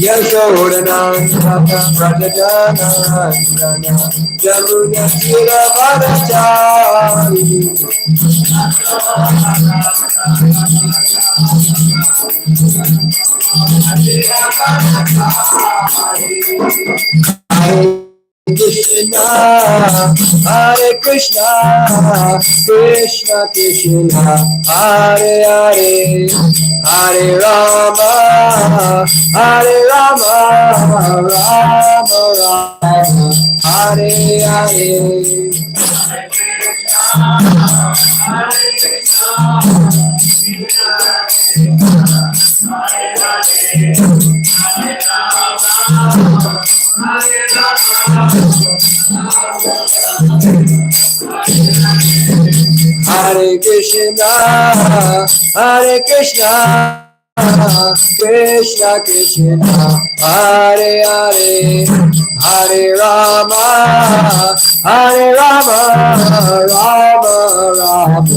Yashodananda Prajajanandana Jamuna Tira Varachari Krishna, Hare Krishna, Krishna Krishna, Hare Hare, Hare Rama, Hare Rama, Rama Rama, Hare Hare. Hare Krishna, Hare Krishna, Krishna Krishna, Hare Hare, Hare Rama, Hare Rama, Rama Rama,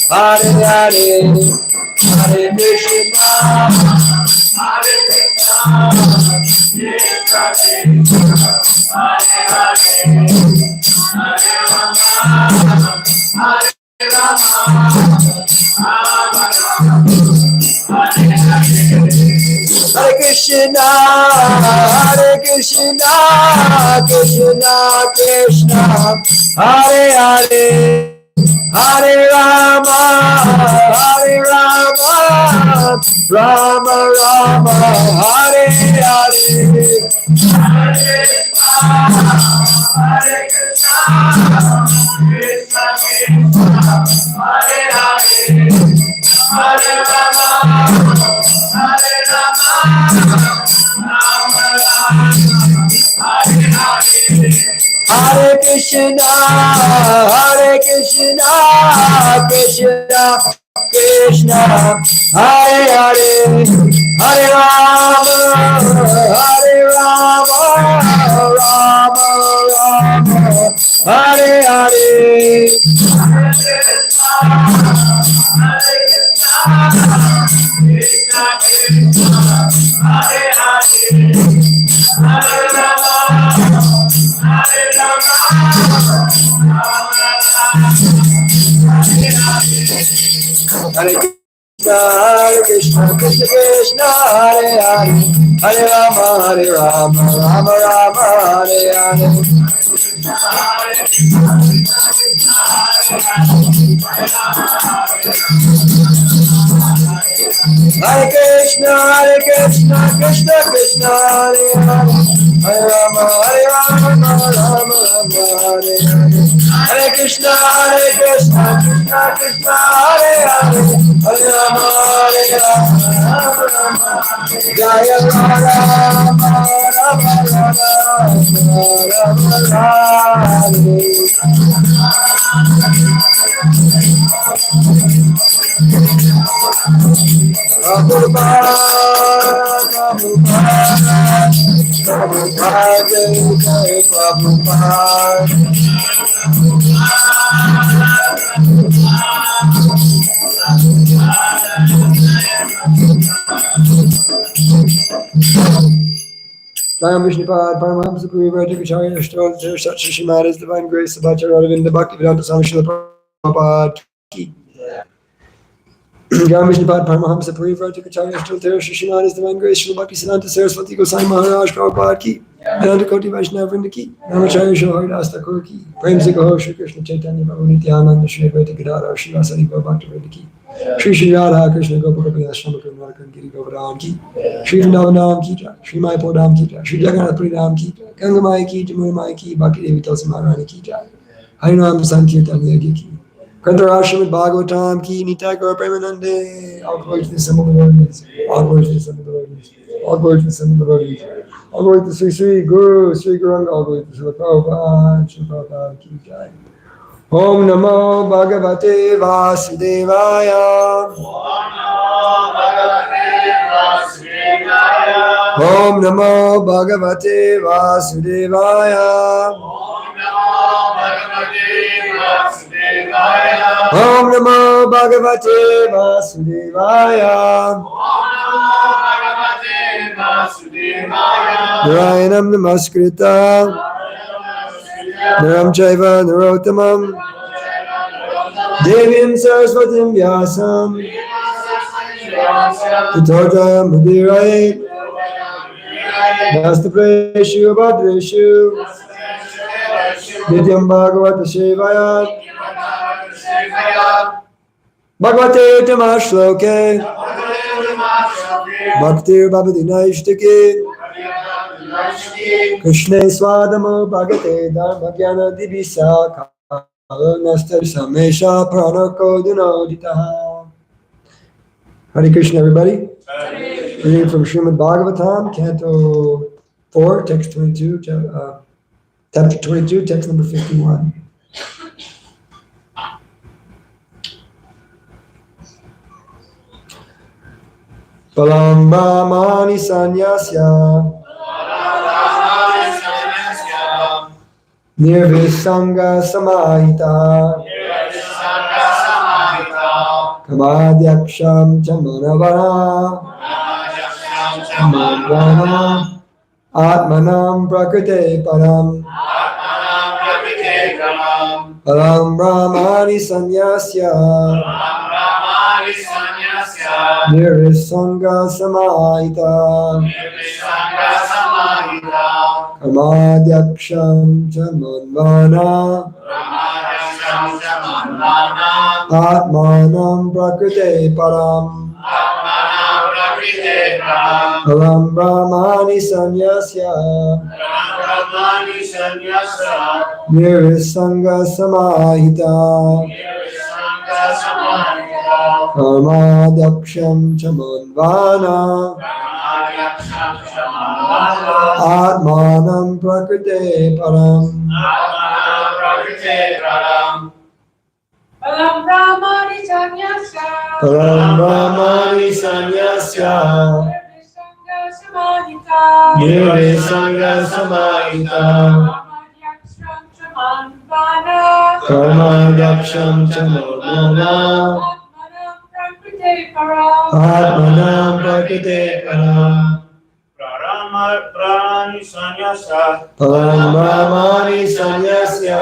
Hare Hare, Hare Krishna, Hare Krishna, Krishna Krishna, Hare Hare, Hare Rama, Hare Hare Krishna, Hare Krishna, Krishna Krishna, Hare Hare, Hare Rama, Hare Rama, Rama Rama, Hare Hare, Hare Krishna, Hare Krishna, Krishna Krishna, Hare Hare, Hare Rama, Hare Rama, Rama Rama, Hare Hare, Hare Krishna, Hare Krishna, Krishna Krishna, Hare Hare, Hare Rama, Hare Rama, Rama Rama, Hare Hare, Hare Krishna, Hare Krishna, Krishna Krishna, Hare Hare, Hare Rama, Hare Rama, Rama Rama, Hare Hare. Hare Krishna, Krishna Krishna, Hare Hare, Hare Rama, Rama Rama, Hare Hare. Hare Krishna, Krishna Krishna, Hare Hare, Hare Rama, Rama Rama, Hare Hare. Hare Krishna, Krishna Krishna, Hare Hare, Hare Rama, Rama Rama, Jaya Rama, Rama Rama, Prabhupada, Jayam Vishnupad, Paramahamsa Puri Vajakacharya, Srimad, His Divine Grace, Sabhacharya Ravinda Bhaktivedanta Swami Srila Prabhupada Ki. Jayam Vishnupad, Paramahamsa Puri Vajakacharya, Srimad, His Divine Grace, Srila Bhaktisiddhanta Saraswati Goswami Maharaj Prabhupada Ki. Ananta Koti Vaishnava Vrinda Ki. Namacharya Shri Thakur Ki. Prem Se Kaho Shri Krishna Chaitanya Prabhu Nityananda Shri Advaita Gadadhar Srivasadi Bhakta Vrinda Ki. Shri Shri Radha Krishna Gopa Gopinath Shama Karnataka Giri Govardhan Ki. Shri Vrindavan Ki Jai. Shri Mayapur Dham Ki Jai. Shri Jagannath Puri Dham Ki Jai. Ganga Maya Ki Jai. Jamuna Maya Ki. Bhakti Devi Tulsi Maharani Ki Jai. Harinam Sankirtan Yagya Ki. Kantaraj Srimad Bhagavatam Ki. Nitai Gaur Premanande. All glory to the assembled devotees. All glory to the assembled devotees. All glory to the assembled devotees. All glory to Sri Sri Guru, Sri Gauranga, all glory to Srila Prabhupada, Srila Prabhupada Ki Jai. Om Namo Bhagavate Vasudevaya. Om Namo Bhagavate Vasudevaya. Om Namo Om Namo Bhagavate Vasudevaya. Narayanam Namaskritya Naram Chaiva Narottamam Devim Saraswatim Vyasam Tato Jayamudiraye Nastapreshu Bhadreshu Nityam Bhagavata Sevaya Bhagavate Tamashloke Bhaktir Bhavati Naishtake Krishna Swadamo Bhagate Dharma Jnana Divisa Nastar Samesha Pranako Dinoditaha. Hare Krishna, everybody. Reading from Srimad Bhagavatam, Canto 4, text 22, chapter 22, text number 51. Palam Brahmani Sanyasya Nirvisanga Samahita Kamadhyaksham Chamanavana Atmanam Prakrite Param Param Brahmani Sanyasya Nirvisanga Samahita Kamadhyaksham Chamanvana Atmanam Prakrite Param Param Brahmani Sanyasya Nirvisanga Samahita Kamadhyaksham Chamanvana Atmanam Prakrite Param Param Brahmani Sanyasya Param Brahmani Sanyasya Nirvisanga Samahita Kamadhyaksham Chamanvana Atmanam Prakrite Param Brahmani Sanyasa Param Brahmani Sanyasya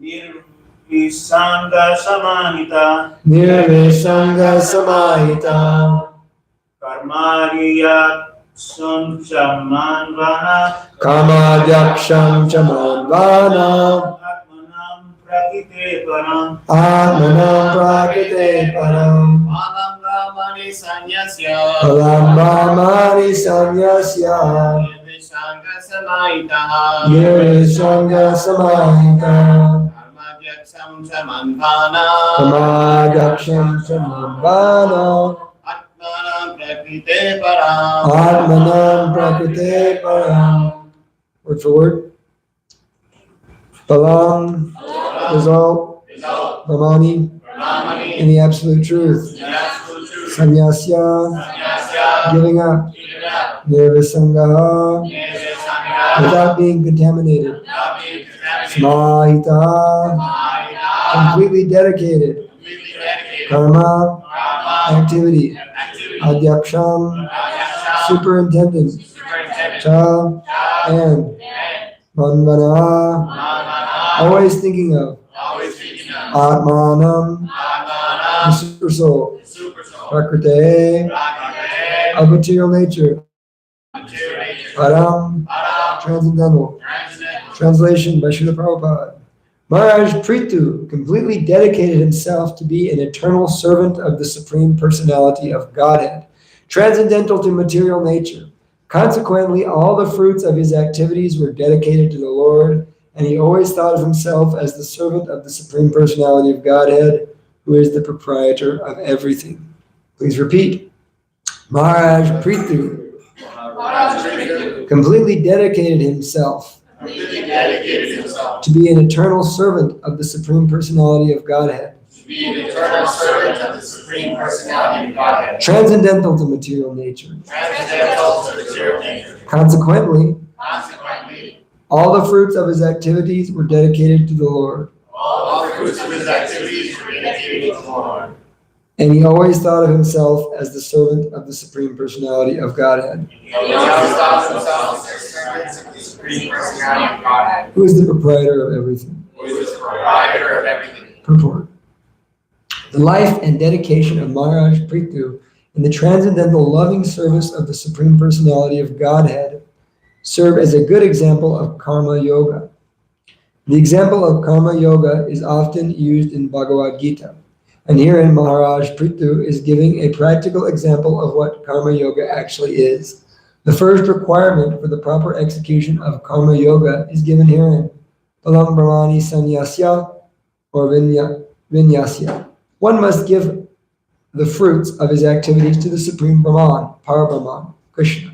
Nirvisanga Samahita Nirvisanga Samahita Karmariya Sunchamanvana Kamadhyaksham Chamanvana Atmanam Prakrite Param Atmanam Prakrite Param Param Brahmani Sanyasya Param Brahmani Sanyasya Nirvisanga Samahita Nirvisanga Samahita Karmadhyaksham Chamanvana Kamadhyaksham Chamanvana Atmanam Prakrite Param Atmanam Prakrite Param. Word for word. Palam, result. Brahmani, in the absolute truth. Sanyasya, giving up. Nirvisangaha, without being contaminated. Samahita, completely dedicated. Karma, activity. Adhyaksham, superintendent. Cha, and. Manvana, always thinking of. Atmanam, the super soul. Prakrite, of material nature. Param, transcendental. Translation by Srila Prabhupada. Maharaj Prithu completely dedicated himself to be an eternal servant of the Supreme Personality of Godhead, transcendental to material nature. Consequently, all the fruits of his activities were dedicated to the Lord, and he always thought of himself as the servant of the Supreme Personality of Godhead, who is the proprietor of everything. Please repeat. Maharaj Prithu completely dedicated himself to be an eternal servant of the Supreme Personality of Godhead. Transcendental to material nature. Consequently, all the fruits of his activities were dedicated to the Lord. All the fruits of his activities were indicated to the Lord. And he always thought of himself as the servant of the Supreme Personality of Godhead, He always thought of himself as servants of the Supreme Personality of Godhead, who is the proprietor of everything. who is the proprietor of everything. Purport. The life and dedication of Maharaj Prithu in the transcendental loving service of the Supreme Personality of Godhead serve as a good example of karma yoga. The example of karma yoga is often used in Bhagavad Gita, and herein Maharaj Prithu is giving a practical example of what karma yoga actually is. The first requirement for the proper execution of karma yoga is given herein: Palam Brahmani Sanyasya or Vinyasya. One must give the fruits of his activities to the Supreme Brahman, Parabrahman, Krishna.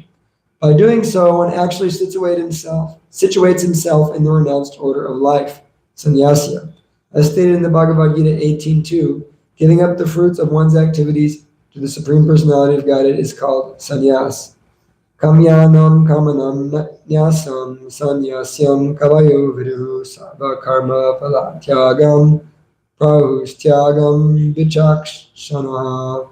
By doing so, one actually situates himself in the renounced order of life, sannyasya. As stated in the Bhagavad Gita 18.2, giving up the fruits of one's activities to the Supreme Personality of Godhead is called sannyas. Kamyanam kamanam nyasam sanyasyam kavayo vidu sarva karma palatyagam prahustyagam vichakshanaha.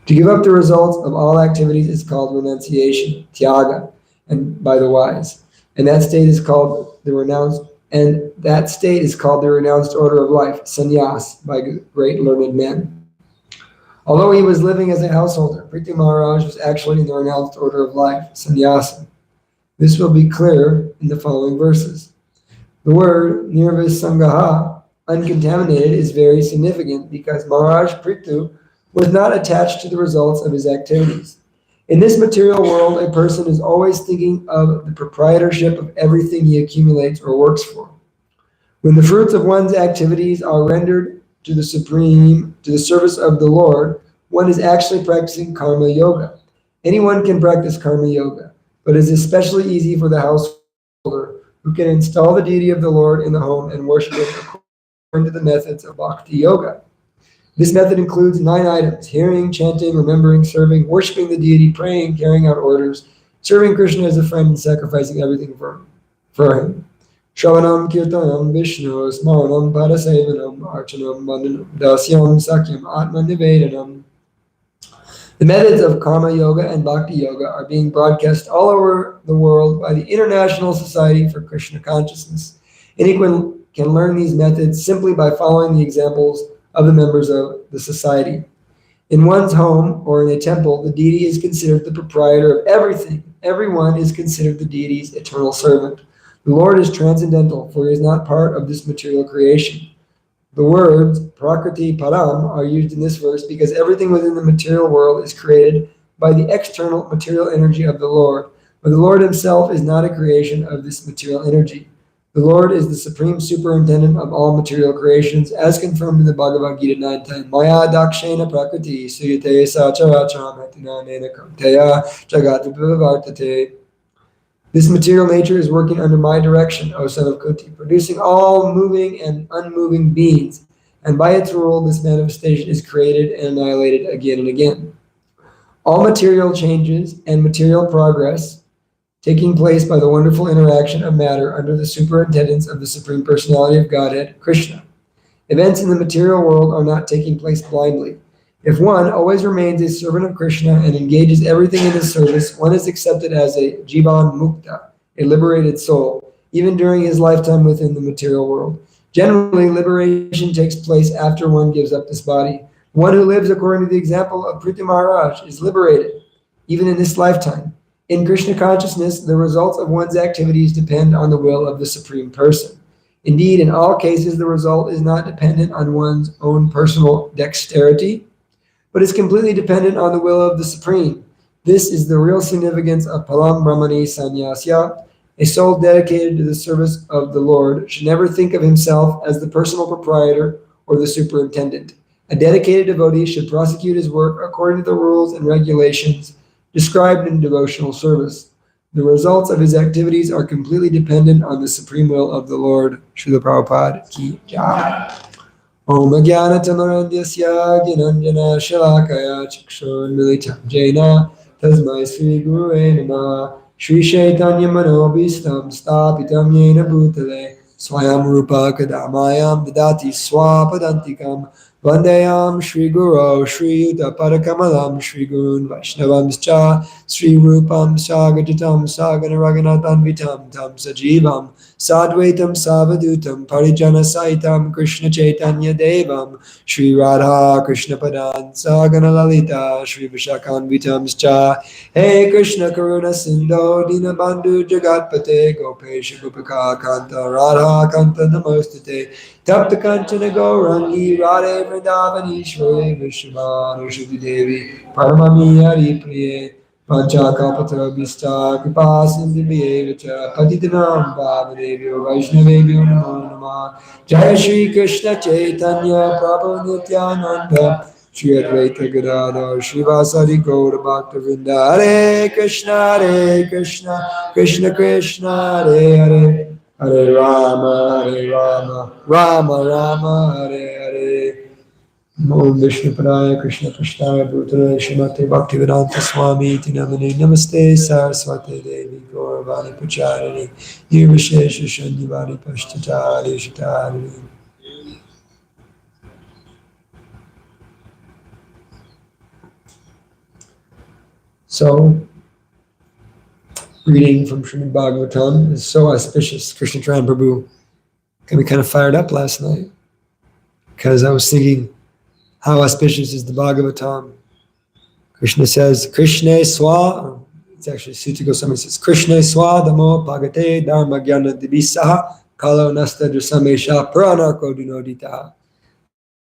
To give up the results of all activities is called renunciation, tyaga, and by the wise. And that state is called the renounced order of life, sannyas, by great learned men. Although he was living as a householder, Prithu Maharaj was actually in the renounced order of life, sannyasa. This will be clear in the following verses. The word nirvisangaha, uncontaminated, is very significant because Maharaj Prithu was not attached to the results of his activities. In this material world, a person is always thinking of the proprietorship of everything he accumulates or works for. When the fruits of one's activities are rendered to the service of the Lord, one is actually practicing karma yoga. Anyone can practice karma yoga, but it is especially easy for the householder who can install the deity of the Lord in the home and worship it according to the methods of bhakti yoga. This method includes 9 items: hearing, chanting, remembering, serving, worshiping the deity, praying, carrying out orders, serving Krishna as a friend, and sacrificing everything for him. Shravanam, Kirtanam, Vishnu, Smaranam, Padasevanam, Archanam, Vandanam, Dasyam, Sakyam, Atma Nivedanam. The methods of karma yoga and bhakti yoga are being broadcast all over the world by the International Society for Krishna Consciousness. Anyone can learn these methods simply by following the examples of the members of the society. In one's home or in a temple, the deity is considered the proprietor of everything. Everyone is considered the deity's eternal servant. The Lord is transcendental, for he is not part of this material creation. The words prakriti param are used in this verse because everything within the material world is created by the external material energy of the Lord, but the Lord himself is not a creation of this material energy. The Lord is the supreme superintendent of all material creations, as confirmed in the Bhagavad Gita 9:10. Maya dakshena prakriti suyate sacharacharam hatinanena kamteya jagatvivartate. This material nature is working under my direction, O son of Kunti, producing all moving and unmoving beings, and by its rule this manifestation is created and annihilated again and again. All material changes and material progress taking place by the wonderful interaction of matter under the superintendence of the Supreme Personality of Godhead, Krishna. Events in the material world are not taking place blindly. If one always remains a servant of Krishna and engages everything in his service, one is accepted as a Jivan Mukta, a liberated soul, even during his lifetime within the material world. Generally, liberation takes place after one gives up this body. One who lives according to the example of Prithu Maharaj is liberated, even in this lifetime. In Krishna consciousness, the results of one's activities depend on the will of the Supreme Person. Indeed, in all cases, the result is not dependent on one's own personal dexterity, but is completely dependent on the will of the Supreme. This is the real significance of Palam Brahmani Sanyasya. A soul dedicated to the service of the Lord should never think of himself as the personal proprietor or the superintendent. A dedicated devotee should prosecute his work according to the rules and regulations described in devotional service. The results of his activities are completely dependent on the supreme will of the Lord. Srila Prabhupada ki jai. Om Jnana Tamarandhyasya Gnanjana Shalakaya Chakshurmilitam Jena Tasmai Sri Gurue Namah Shri Chaitanya Manobhistam Stapitam Yena Bhutale Swayam Rupa Kadamayam Dadati Swapadantikam Vandayam Shri Guru Shri Yuta Padakamalam Shri Gurun Vaishnavamscha Sri Rupam Sagaditam Saganaraganatam Vitam Tam Sajivam Sadvaitam Savadutam Parijana Saitam Krishna Chaitanya Devam Shri Radha Krishna Padan Sagana Lalita Shri Vishakan Vitamscha Hey Krishna Karuna Sindho Dinabandhu Jagatpate Gopesha Gopika Kanta Radha Kanta Namostate Tapta Kanchana Gaurangi Radhe Vrindavani Shri Vishnu Shri Devi Paramami Hari Priye Pancha Kalpatra Bhista Kripa Sindhu Vyevacha Patitanam Bhavadevyo Vaishnavevyo Namo Namah Jai Shri Krishna Chaitanya Prabhu Nityananda Shri Advaita Gadadhar Srivasadi Gaura Bhakta Vrinda Hare Krishna Krishna Krishna Hare Hare Hare Rama Rama Rama Hare Hare Om Vishnu Padaya Krishna Prashtaya Bhutale Srimate Bhaktivedanta Swami Iti Namane Namaste Saraswate Devi Gauravani Pacharini Nirvishesha Shandivari Pashtatari Shatari. So, reading from Srimad Bhagavatam is so auspicious. Krishna Charan Prabhu got me kind of fired up last night because I was thinking, how auspicious is the Bhagavatam? Krishna says, Krishna Swa, it's actually Sutta Goswami says, Krishna Swa Damo Bhagate Dharma Gyana Divisaha Kalo Nasta Drusamesha Puranarko Dunoditaha.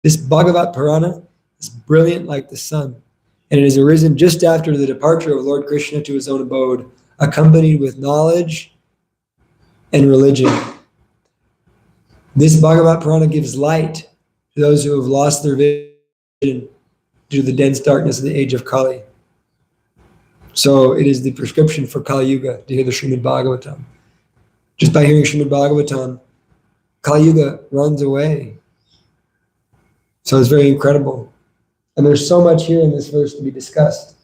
This Bhagavat Purana is brilliant like the sun, and it has arisen just after the departure of Lord Krishna to his own abode, accompanied with knowledge and religion. This Bhagavat Purana gives light to those who have lost their vision due to the dense darkness of the age of Kali. So it is the prescription for Kali Yuga to hear the Srimad Bhagavatam. Just by hearing Srimad Bhagavatam, Kali Yuga runs away. So it's very incredible. And there's so much here in this verse to be discussed.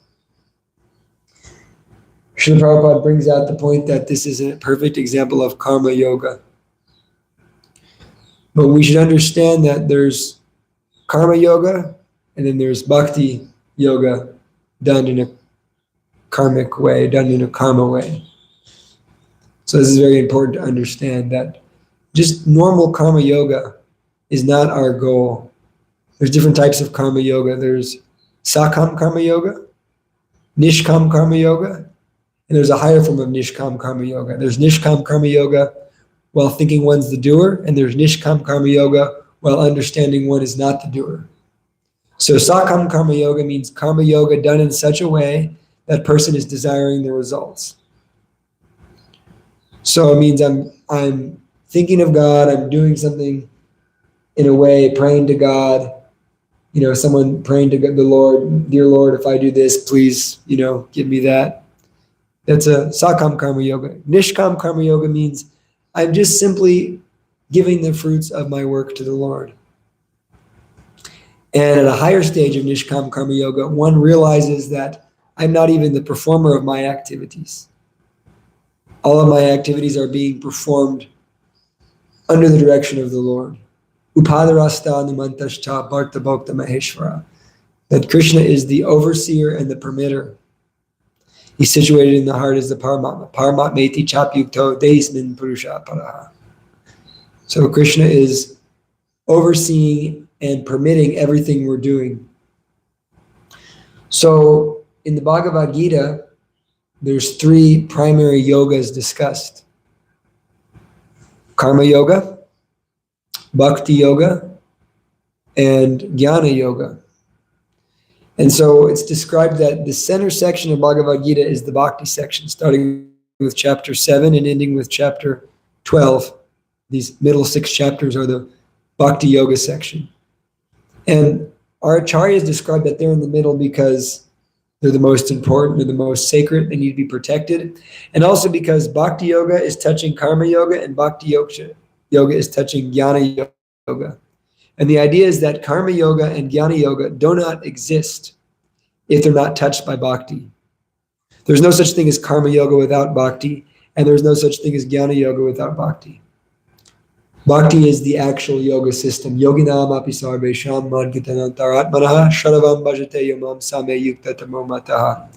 Srila Prabhupada brings out the point that this is a perfect example of karma yoga. But we should understand that there's karma yoga and then there's bhakti yoga done in a karmic way, done in a karma way. So this is very important to understand that just normal karma yoga is not our goal. There's different types of karma yoga. There's sakam karma yoga, nishkam karma yoga, and there's a higher form of nishkam karma yoga. There's nishkam karma yoga while thinking one's the doer, and there's nishkam karma yoga while understanding one is not the doer. So sakam karma yoga means karma yoga done in such a way that person is desiring the results. So it means I'm thinking of God, I'm doing something in a way, praying to God. You know, someone praying to the Lord, dear Lord, if I do this, please, give me that. That's a sakam karma yoga. Nishkam karma yoga means I'm just simply giving the fruits of my work to the Lord. And at a higher stage of nishkam karma yoga, one realizes that I'm not even the performer of my activities. All of my activities are being performed under the direction of the Lord. Upadarasta numantascha bharta bhokta maheshvara. That Krishna is the overseer and the permitter. He's situated in the heart as the Paramatma. Paramatmeti chapyukto deismin purusha paraha. So Krishna is overseeing and permitting everything we're doing. So in the Bhagavad Gita, there's 3 primary yogas discussed. Karma yoga, Bhakti yoga, and Jnana yoga. And so it's described that the center section of Bhagavad Gita is the Bhakti section, starting with chapter 7 and ending with chapter 12. These middle 6 chapters are the Bhakti yoga section. And our acharyas describe that they're in the middle because they're the most important, they're the most sacred, they need to be protected. And also because Bhakti yoga is touching Karma yoga and Bhakti yoga is touching Jnana yoga. And the idea is that Karma yoga and Jnana yoga do not exist if they're not touched by Bhakti. There's no such thing as Karma yoga without Bhakti, and there's no such thing as Jnana yoga without Bhakti. Bhakti is the actual yoga system. Yoginam api sarvesham madgitanantaratmanaha sharavam bhajate yamam same yukta tamo mataha.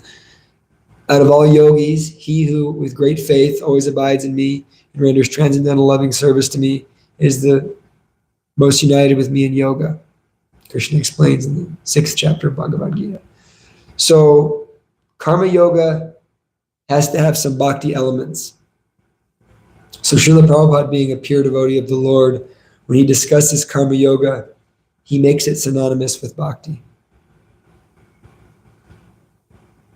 Out of all yogis, he who with great faith always abides in me and renders transcendental loving service to me is the most united with me in yoga. Krishna explains in the 6th chapter of Bhagavad Gita. So karma yoga has to have some bhakti elements. So Srila Prabhupada, being a pure devotee of the Lord, when he discusses karma yoga, he makes it synonymous with bhakti.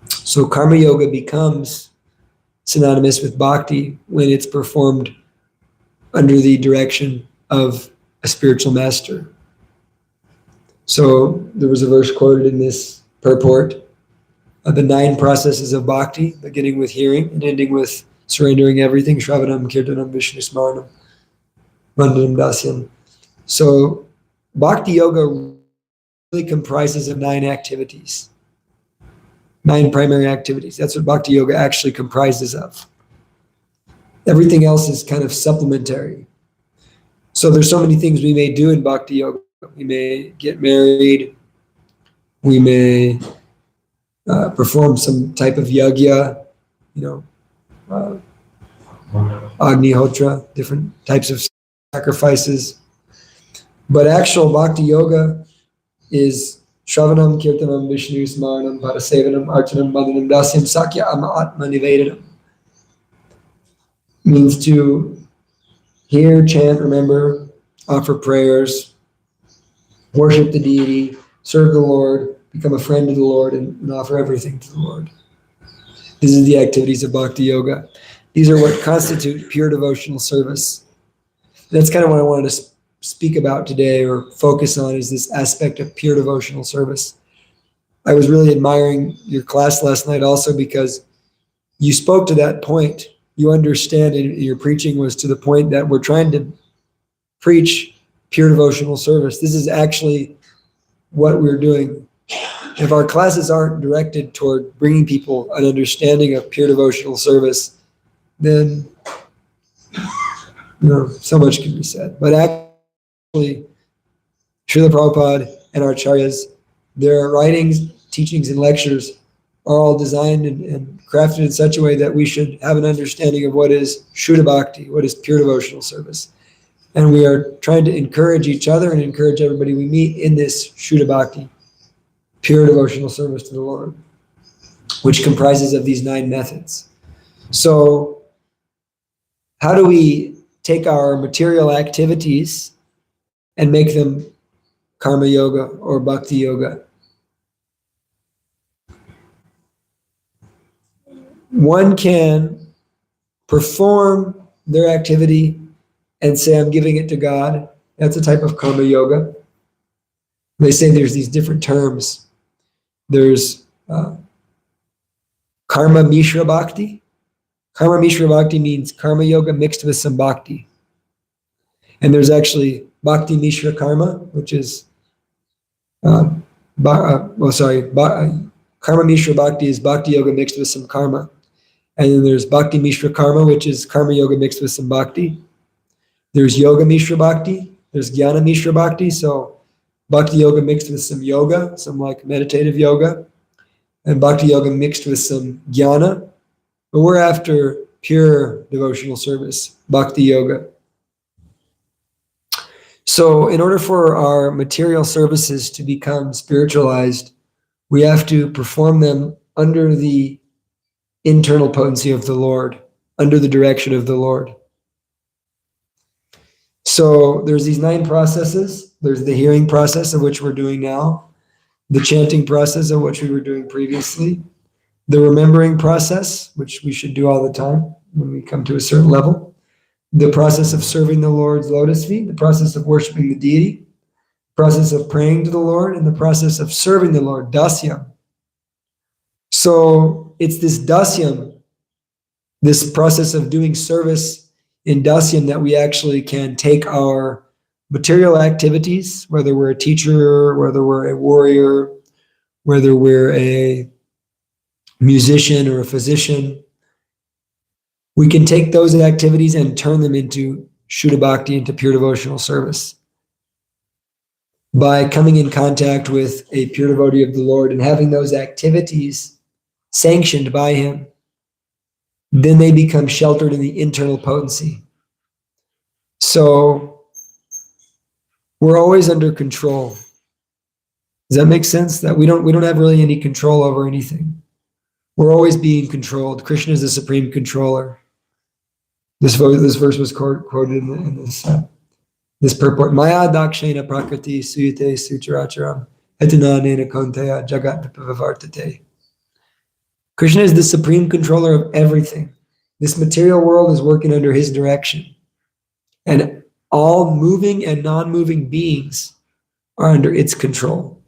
So karma yoga becomes synonymous with bhakti when it's performed under the direction of a spiritual master. So there was a verse quoted in this purport of the 9 processes of bhakti, beginning with hearing and ending with surrendering everything, Shravanam, Kirtanam, Vishnu Smaranam, Vandanam, Dasyam. So bhakti yoga really comprises of 9 activities, 9 primary activities. That's what bhakti yoga actually comprises of. Everything else is kind of supplementary. So there's so many things we may do in bhakti yoga. We may get married. We may perform some type of yajna, Agnihotra, different types of sacrifices. But actual bhakti yoga is Shravanam, Kirtanam, Vishnu, Smaranam, Parasevanam, Archanam, Bandhanam, Dasyam, Sakya, Atma Nivedanam. Means to hear, chant, remember, offer prayers, worship the deity, serve the Lord, become a friend to the Lord, and offer everything to the Lord. These are the activities of bhakti yoga. These are what constitute pure devotional service. That's kind of what I wanted to speak about today or focus on, is this aspect of pure devotional service. I was really admiring your class last night also because you spoke to that point. You understand, and your preaching was to the point that we're trying to preach pure devotional service. This is actually what we're doing. If our classes aren't directed toward bringing people an understanding of pure devotional service, then so much can be said. But actually, Srila Prabhupada and our acharyas, their writings, teachings, and lectures are all designed and crafted in such a way that we should have an understanding of what is Shuddha Bhakti, what is pure devotional service. And we are trying to encourage each other and encourage everybody we meet in this Shuddha Bhakti, pure devotional service to the Lord, which comprises of these 9 methods. So how do we take our material activities and make them karma yoga or bhakti yoga? One can perform their activity and say, I'm giving it to God. That's a type of karma yoga. They say there's these different terms. There's karma mishra bhakti. Karma mishra bhakti means karma yoga mixed with some bhakti. And there's actually bhakti mishra karma, which is, karma mishra bhakti is bhakti yoga mixed with some karma. And then there's bhakti mishra karma, which is karma yoga mixed with some bhakti. There's yoga mishra bhakti. There's jnana mishra bhakti. So bhakti yoga mixed with some yoga, some like meditative yoga. And bhakti yoga mixed with some jnana. But we're after pure devotional service, bhakti yoga. So in order for our material services to become spiritualized, we have to perform them under the internal potency of the Lord, under the direction of the Lord. So there's these 9 processes. There's the hearing process, of which we're doing now, the chanting process, of which we were doing previously, the remembering process, which we should do all the time when we come to a certain level, the process of serving the Lord's lotus feet, the process of worshiping the deity, the process of praying to the Lord, and the process of serving the Lord, dasyam. So it's this dasyam, this process of doing service in dasyam, that we actually can take our material activities, whether we're a teacher, whether we're a warrior, whether we're a musician or a physician, we can take those activities and turn them into Shuddha Bhakti, into pure devotional service. By coming in contact with a pure devotee of the Lord and having those activities sanctioned by him, then they become sheltered in the internal potency. So we're always under control. Does that make sense? That we don't have really any control over anything. We're always being controlled. Krishna is the supreme controller. This verse was quoted in this purport. Maya dakshena prakriti suyate sucharacharam etananena konteya jagat vivartate. Krishna is the supreme controller of everything. This material world is working under his direction. And all moving and non-moving beings are under its control.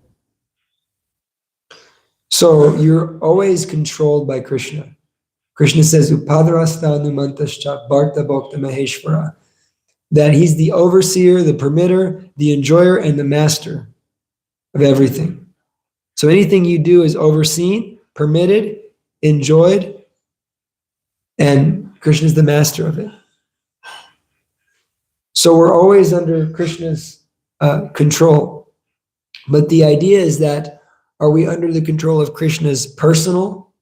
So you're always controlled by Krishna. Krishna says, Upadrastanumantascha Bharta Bhokta Maheshvara, that he's the overseer, the permitter, the enjoyer, and the master of everything. So anything you do is overseen, permitted, enjoyed, and Krishna is the master of it. So we're always under Krishna's control. But the idea is that, are we under the control of Krishna's personal,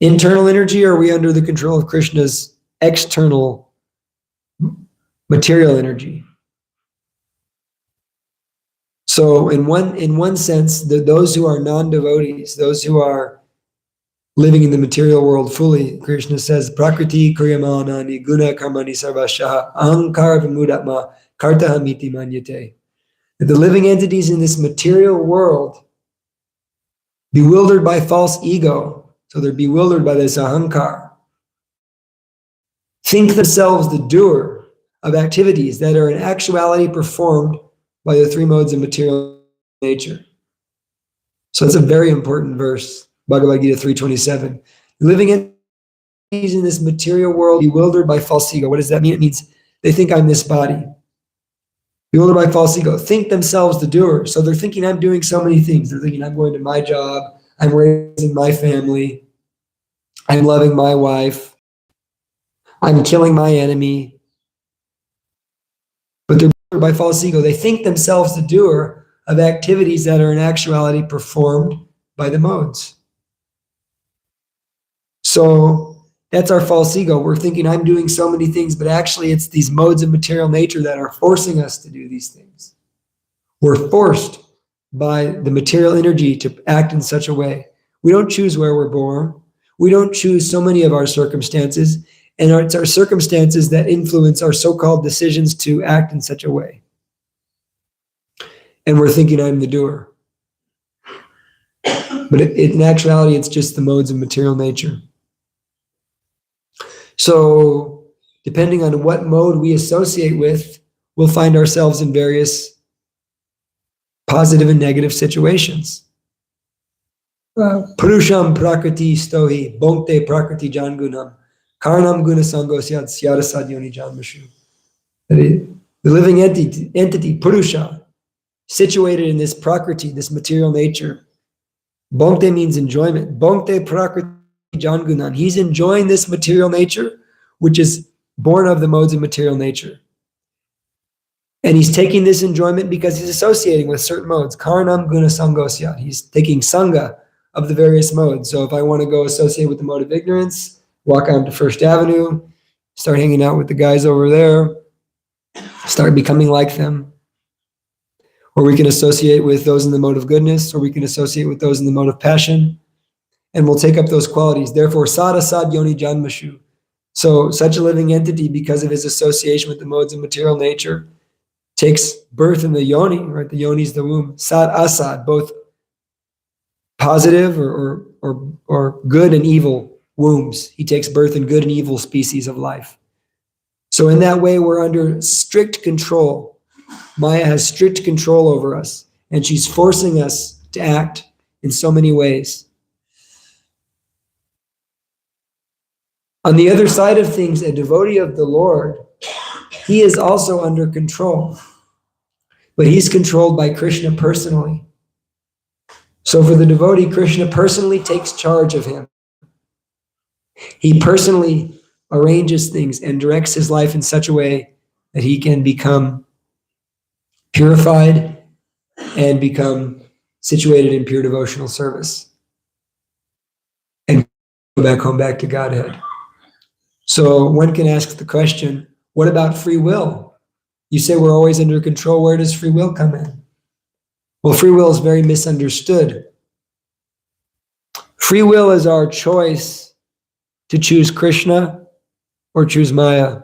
internal energy, or are we under the control of Krishna's external, material energy? So in one sense, those who are non-devotees, those who are living in the material world fully, Krishna says, Prakriti kriyamanani guna karmani sarvashaha ahankara vimudatma kartahamiti manyate. That the living entities in this material world, bewildered by false ego, so they're bewildered by this ahankar, think themselves the doer of activities that are in actuality performed by the three modes of material nature. So that's a very important verse, Bhagavad Gita 3:27. Living entities in this material world, bewildered by false ego. What does that mean? It means they think I'm this body. Bewildered by false ego, think themselves the doer. So they're thinking I'm doing so many things. They're thinking I'm going to my job, I'm raising my family, I'm loving my wife, I'm killing my enemy. But they're bewildered by false ego. They think themselves the doer of activities that are in actuality performed by the modes. So that's our false ego. We're thinking I'm doing so many things, but actually it's these modes of material nature that are forcing us to do these things. We're forced by the material energy to act in such a way. We don't choose where we're born. We don't choose so many of our circumstances, and it's our circumstances that influence our so-called decisions to act in such a way. And we're thinking I'm the doer. But in actuality, it's just the modes of material nature. So depending on what mode we associate with, we'll find ourselves in various positive and negative situations. Purusham prakriti stohi bhokte prakriti jangunam karnam guna sangosyad syarasad yoni janmashu. The living entity, Purusha, situated in this prakriti, this material nature. Bhokte means enjoyment. Bhokte prakriti jangunan. He's enjoying this material nature, which is born of the modes of material nature. And he's taking this enjoyment because he's associating with certain modes. Karnam guna sangosya. He's taking sangha of the various modes. So if I want to go associate with the mode of ignorance, walk on to First Avenue, start hanging out with the guys over there, start becoming like them. Or we can associate with those in the mode of goodness, or we can associate with those in the mode of passion, and we'll take up those qualities. Therefore, sadasad yoni janmashu. So such a living entity, because of his association with the modes of material nature, takes birth in the yoni, right? The yoni is the womb. Sad asad, both positive or good and evil wombs. He takes birth in good and evil species of life. So in that way, we're under strict control. Maya has strict control over us, and she's forcing us to act in so many ways. On the other side of things, a devotee of the Lord, he is also under control, but he's controlled by Krishna personally. So for the devotee, Krishna personally takes charge of him. He personally arranges things and directs his life in such a way that he can become purified and become situated in pure devotional service and go back home, back to Godhead. So one can ask the question, what about free will? You say we're always under control. Where does free will come in? Well, free will is very misunderstood. Free will is our choice to choose Krishna or choose Maya.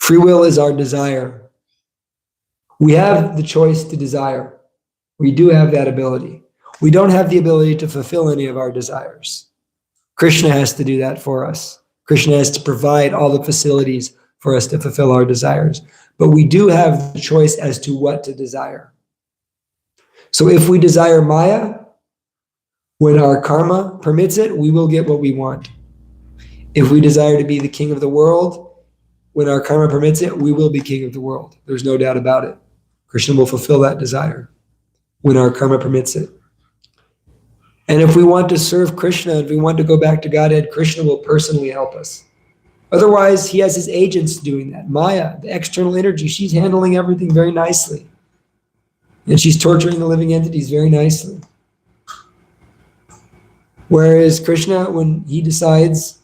Free will is our desire. We have the choice to desire. We do have that ability. We don't have the ability to fulfill any of our desires. Krishna has to do that for us. Krishna has to provide all the facilities for us to fulfill our desires. But we do have the choice as to what to desire. So if we desire Maya, when our karma permits it, we will get what we want. If we desire to be the king of the world, when our karma permits it, we will be king of the world. There's no doubt about it. Krishna will fulfill that desire when our karma permits it. And if we want to serve Krishna, if we want to go back to Godhead, Krishna will personally help us. Otherwise, he has his agents doing that. Maya, the external energy, she's handling everything very nicely. And she's torturing the living entities very nicely. Whereas Krishna, when he decides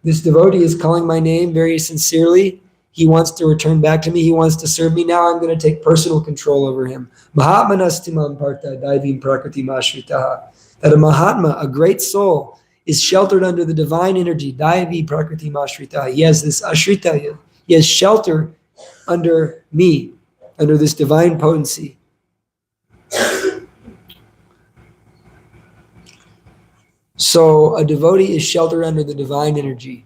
this devotee is calling my name very sincerely, he wants to return back to me, he wants to serve me, now I'm going to take personal control over him. Mahatmanastimam partha daivim prakriti mashritaha. That a Mahatma, a great soul, is sheltered under the divine energy, daivi prakriti mashritaha. He has this ashrita, he has shelter under me, under this divine potency. So a devotee is sheltered under the divine energy.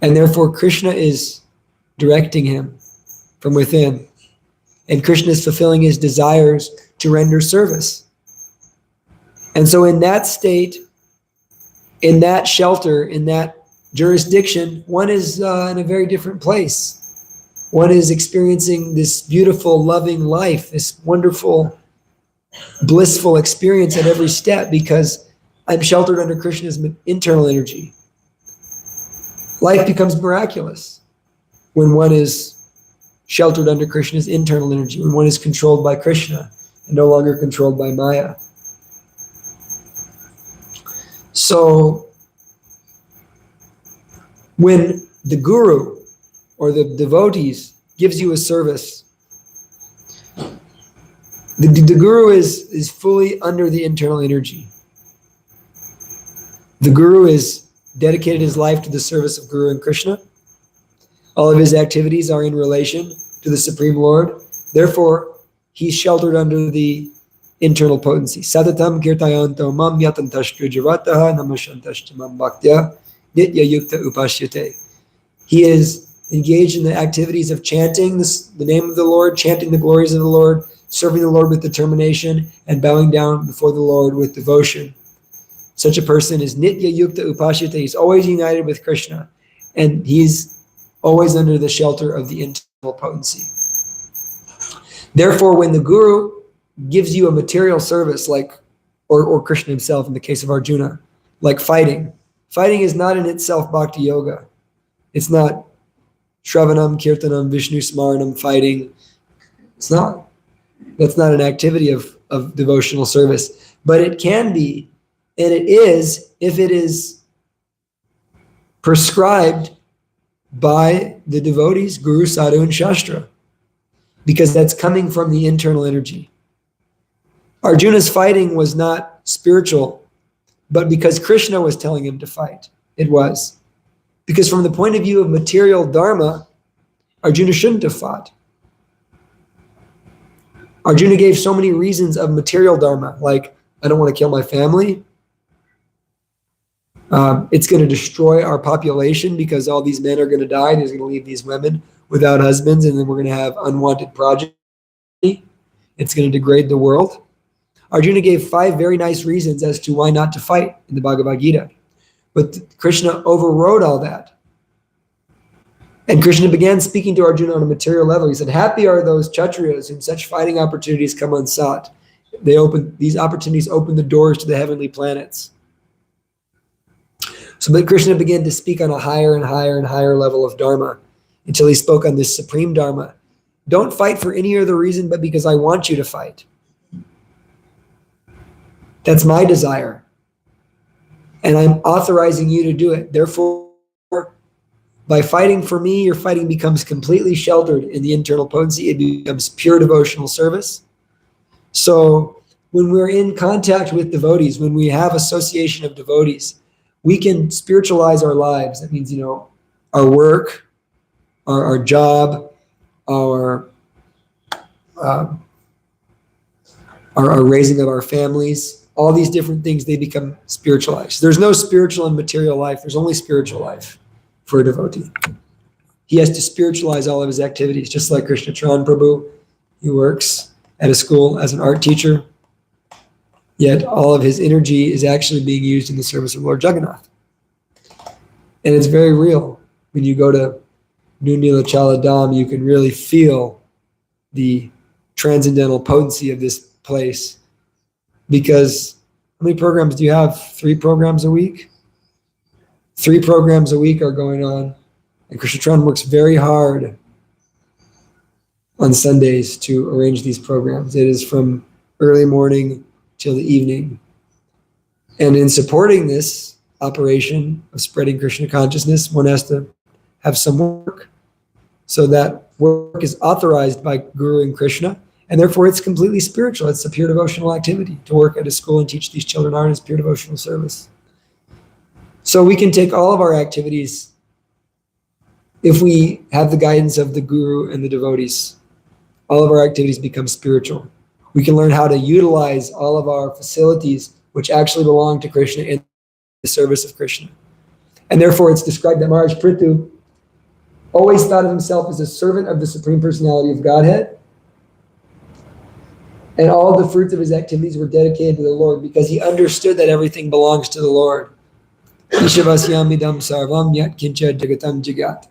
And therefore Krishna is directing him from within. And Krishna is fulfilling his desires to render service. And so in that state, in that shelter, in that jurisdiction, one is in a very different place. One is experiencing this beautiful, loving life, this wonderful, blissful experience at every step because I'm sheltered under Krishna's internal energy. Life becomes miraculous when one is sheltered under Krishna's internal energy, when one is controlled by Krishna and no longer controlled by Maya. So when the guru or the devotees gives you a service, the guru is fully under the internal energy. The guru is dedicated his life to the service of Guru and Krishna. All of his activities are in relation to the Supreme Lord. Therefore, he's sheltered under the internal potency. Sadatam kirtayanto mam yatantashtu javataha namashantashtu mam bhaktya nitya yukta upashyate. He is engaged in the activities of chanting the name of the Lord, chanting the glories of the Lord, serving the Lord with determination, and bowing down before the Lord with devotion. Such a person is nitya yukta upashyate. He's always united with Krishna, and he's always under the shelter of the internal potency. Therefore, when the guru gives you a material service, like, or Krishna himself in the case of Arjuna, like fighting is not in itself bhakti yoga. It's not Shravanam, Kirtanam, Vishnu Smaranam, fighting. It's not. That's not an activity of devotional service. But it can be, and it is, if it is prescribed by the devotees, Guru, Sadhu, and Shastra, because that's coming from the internal energy. Arjuna's fighting was not spiritual, but because Krishna was telling him to fight, it was. Because from the point of view of material dharma, Arjuna shouldn't have fought. Arjuna gave so many reasons of material dharma, like, I don't want to kill my family. It's going to destroy our population because all these men are going to die. There's going to leave these women without husbands, and then we're going to have unwanted progeny. It's going to degrade the world. Arjuna gave 5 very nice reasons as to why not to fight in the Bhagavad Gita. But Krishna overrode all that. And Krishna began speaking to Arjuna on a material level. He said, happy are those Kshatriyas whom such fighting opportunities come unsought. These opportunities open the doors to the heavenly planets. So but Krishna began to speak on a higher and higher and higher level of dharma. until he spoke on this supreme dharma. Don't fight for any other reason but because I want you to fight. That's my desire. And I'm authorizing you to do it. Therefore, by fighting for me, your fighting becomes completely sheltered in the internal potency. It becomes pure devotional service. So when we're in contact with devotees, when we have association of devotees, we can spiritualize our lives. That means, our work, our job, our raising of our families, all these different things, they become spiritualized. There's no spiritual and material life. There's only spiritual life for a devotee. He has to spiritualize all of his activities, just like Krishna Charan Prabhu. He works at a school as an art teacher, yet all of his energy is actually being used in the service of Lord Jagannath. And it's very real. When you go to New Nilachala Dham, you can really feel the transcendental potency of this place. Because how many programs do you have? 3 programs a week? 3 programs a week are going on. And Krishna Charan works very hard on Sundays to arrange these programs. It is from early morning till the evening. And in supporting this operation of spreading Krishna consciousness, one has to have some work. So that work is authorized by Guru and Krishna, and therefore it's completely spiritual. It's a pure devotional activity. To work at a school and teach these children art is pure devotional service. So we can take all of our activities, if we have the guidance of the Guru and the devotees, all of our activities become spiritual. We can learn how to utilize all of our facilities, which actually belong to Krishna, in the service of Krishna. And therefore it's described that Maharaj Prithu always thought of himself as a servant of the Supreme Personality of Godhead. And all the fruits of his activities were dedicated to the Lord because he understood that everything belongs to the Lord. Ishavasyamidam sarvam yat kincha jagatam jagat.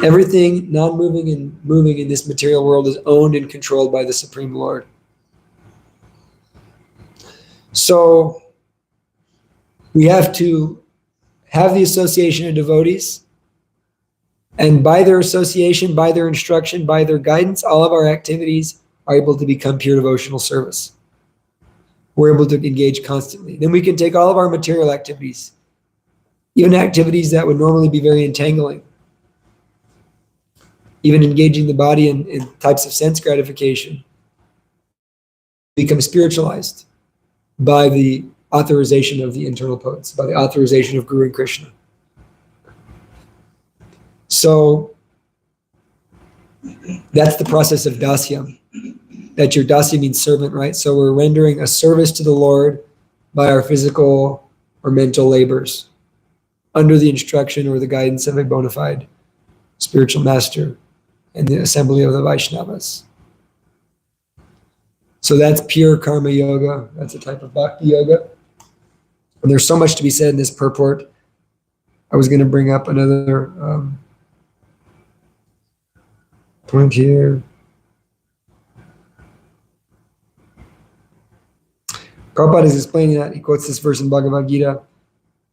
Everything non-moving and moving in this material world is owned and controlled by the Supreme Lord. So we have to have the association of devotees, and by their association, by their instruction, by their guidance, all of our activities are able to become pure devotional service. We're able to engage constantly. Then we can take all of our material activities, even activities that would normally be very entangling, even engaging the body in types of sense gratification, become spiritualized by the authorization of the internal potency, by the authorization of Guru and Krishna. So that's the process of dasyam. That your dasya means servant, right? So we're rendering a service to the Lord by our physical or mental labors under the instruction or the guidance of a bona fide spiritual master and the assembly of the Vaishnavas. So that's pure karma yoga. That's a type of bhakti yoga. And there's so much to be said in this purport. I was going to bring up another point here. Prabhupada is explaining that. He quotes this verse in Bhagavad Gita,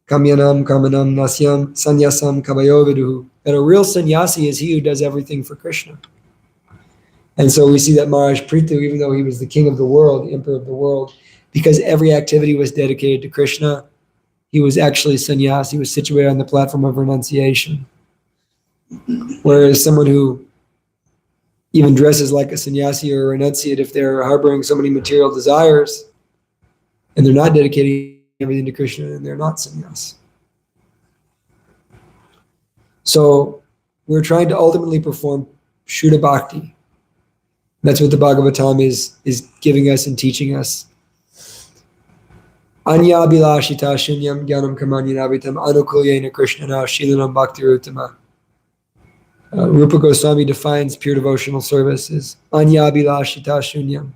Kamyanam Karmanam Nasyam Sanyasam Kavayo Viduhu, that a real sannyasi is he who does everything for Krishna. And so we see that Maharaj Prithu, even though he was the king of the world, the emperor of the world, because every activity was dedicated to Krishna, he was actually sannyasi. He was situated on the platform of renunciation. Whereas someone who even dresses like a sannyasi or a renunciate, if they're harboring so many material desires, and they're not dedicating everything to Krishna, and they're not sannyas. So we're trying to ultimately perform Shuddha Bhakti. That's what the Bhagavatam is giving us and teaching us. Anya Abhilashita Shunyam Gyanam Karmanyanavitam Anukulyena Krishnana Shilanam Bhakti Ruttama. Rupa Goswami defines pure devotional service as Anya Abhilashita Shunyam.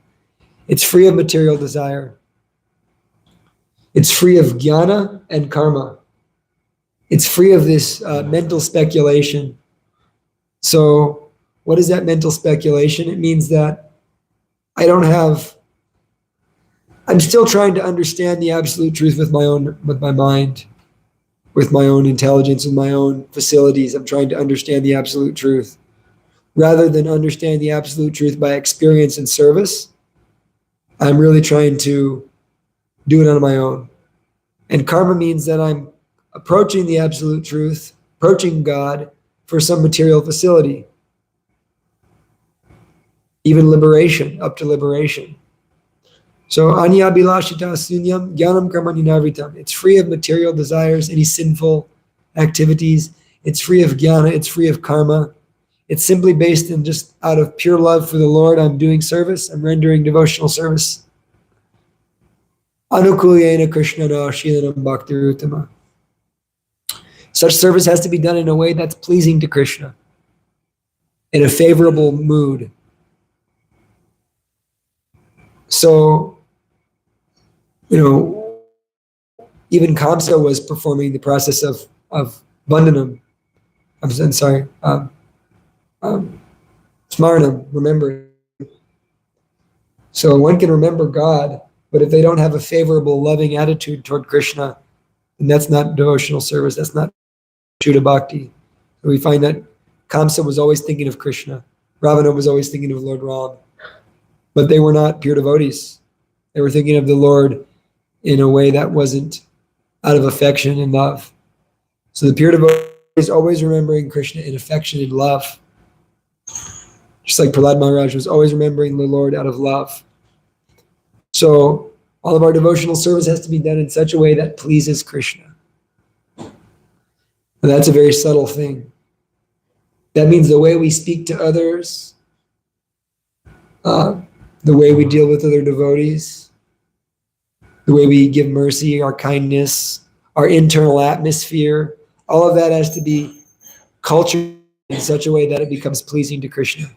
It's free of material desire. It's free of jnana and karma. It's free of this mental speculation. So what is that mental speculation? It means that I'm still trying to understand the absolute truth with my mind. with my own intelligence, with my own facilities. I'm trying to understand the absolute truth. Rather than understand the absolute truth by experience and service, I'm really trying to do it on my own. And karma means that I'm approaching the absolute truth, approaching God for some material facility. Even liberation, up to liberation. So anyabhilashita sunyam jnanam karma ninavritam. It's free of material desires, any sinful activities. It's free of jnana, it's free of karma. It's simply based in just out of pure love for the Lord. I'm doing service, I'm rendering devotional service. Anukulyena krishnana shilanam bhaktirutama. Such service has to be done in a way that's pleasing to Krishna, in a favorable mood. So, even Kamsa was performing the process of Vandanam. Smaranam, remembering. So one can remember God, but if they don't have a favorable, loving attitude toward Krishna, then that's not devotional service. That's not Shuddha Bhakti. So we find that Kamsa was always thinking of Krishna. Ravana was always thinking of Lord Ram. But they were not pure devotees. They were thinking of the Lord in a way that wasn't out of affection and love. So the pure devotee is always remembering Krishna in affection and love. Just like Prahlad Maharaj was always remembering the Lord out of love. So all of our devotional service has to be done in such a way that pleases Krishna. And that's a very subtle thing. That means the way we speak to others, the way we deal with other devotees, the way we give mercy, our kindness, our internal atmosphere, all of that has to be cultured in such a way that it becomes pleasing to Krishna.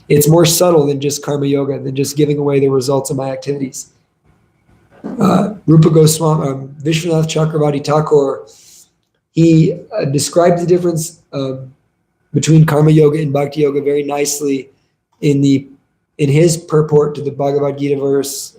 It's more subtle than just karma yoga, than just giving away the results of my activities. Rupa Goswami, Vishwanath Chakravarti Thakur, he described the difference between karma yoga and bhakti yoga very nicely in his purport to the Bhagavad Gita verse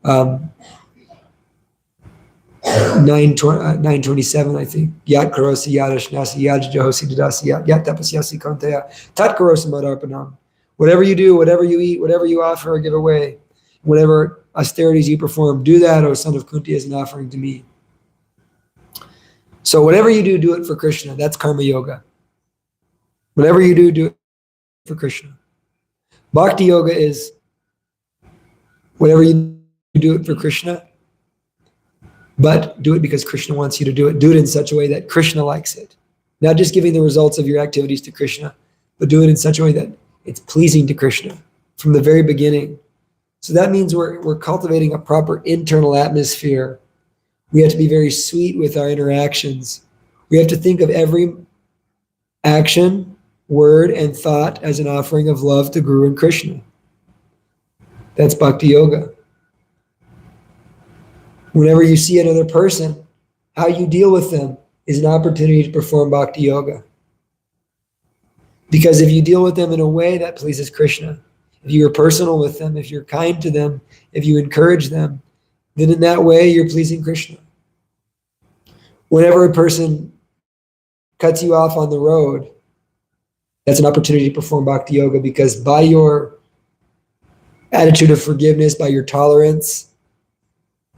927, I think. Yat karosi yadashnasi yad jahosi dadasi yat tapasyasi kanteya tat karosi madarpanam. Whatever you do, whatever you eat, whatever you offer or give away, whatever austerities you perform, do that, O son of Kunti, as an offering to me. So whatever you do, do it for Krishna. That's karma yoga. Whatever you do, do it for Krishna. Bhakti yoga is whatever you do it for Krishna, but do it because Krishna wants you to do it. Do it in such a way that Krishna likes it. Not just giving the results of your activities to Krishna, but do it in such a way that it's pleasing to Krishna from the very beginning. So that means we're cultivating a proper internal atmosphere. We have to be very sweet with our interactions. We have to think of every action, word, and thought as an offering of love to Guru and Krishna. That's Bhakti Yoga. Whenever you see another person, how you deal with them is an opportunity to perform Bhakti Yoga. Because if you deal with them in a way that pleases Krishna, if you are personal with them, if you're kind to them, if you encourage them, then in that way you're pleasing Krishna. Whenever a person cuts you off on the road, that's an opportunity to perform Bhakti Yoga, because by your attitude of forgiveness, by your tolerance,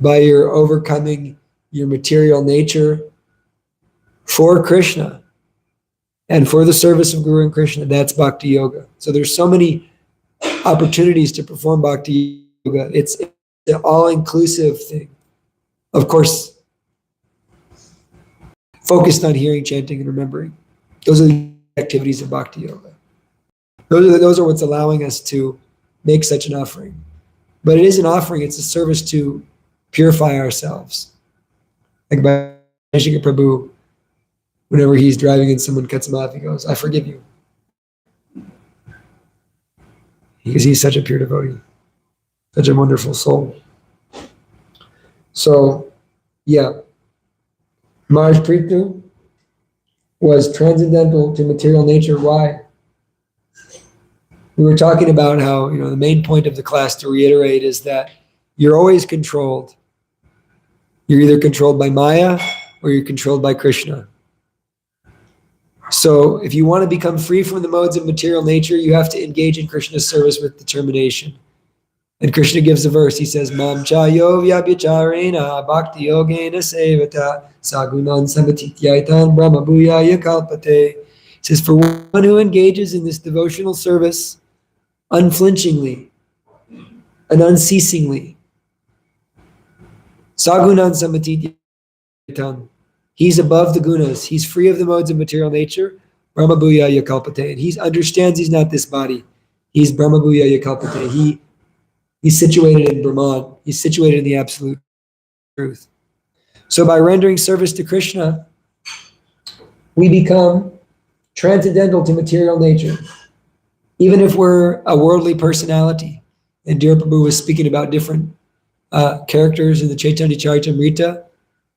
by your overcoming your material nature for Krishna and for the service of Guru and Krishna, that's Bhakti Yoga. So there's so many opportunities to perform Bhakti Yoga. It's an all-inclusive thing. Of course, focused on hearing, chanting, and remembering. Those are the activities of Bhakti Yoga. Those are what's allowing us to make such an offering. But it is an offering. It's a service to purify ourselves. Like by Shika Prabhu, whenever he's driving and someone cuts him off, he goes, I forgive you. Because he's such a pure devotee, such a wonderful soul. So, yeah, Maharaj Prithu was transcendental to material nature. Why? We were talking about how, the main point of the class, to reiterate, is that you're always controlled. You're either controlled by Maya or you're controlled by Krishna. So if you want to become free from the modes of material nature, you have to engage in Krishna's service with determination. And Krishna gives a verse. He says, Mam chayo vyabhicharena bhakti yogena sevata sagunan samatityaitan brahma bhuyaya kalpate. He says, for one who engages in this devotional service unflinchingly and unceasingly, sagunan samatityaitan, he's above the gunas. He's free of the modes of material nature. Brahma bhuyaya kalpate. And he understands he's not this body. He's Brahma bhuyaya kalpate. He's situated in Brahman. He's situated in the absolute truth. So by rendering service to Krishna, we become transcendental to material nature, even if we're a worldly personality. And Dear Prabhu was speaking about different characters in the Chaitanya Charitamrita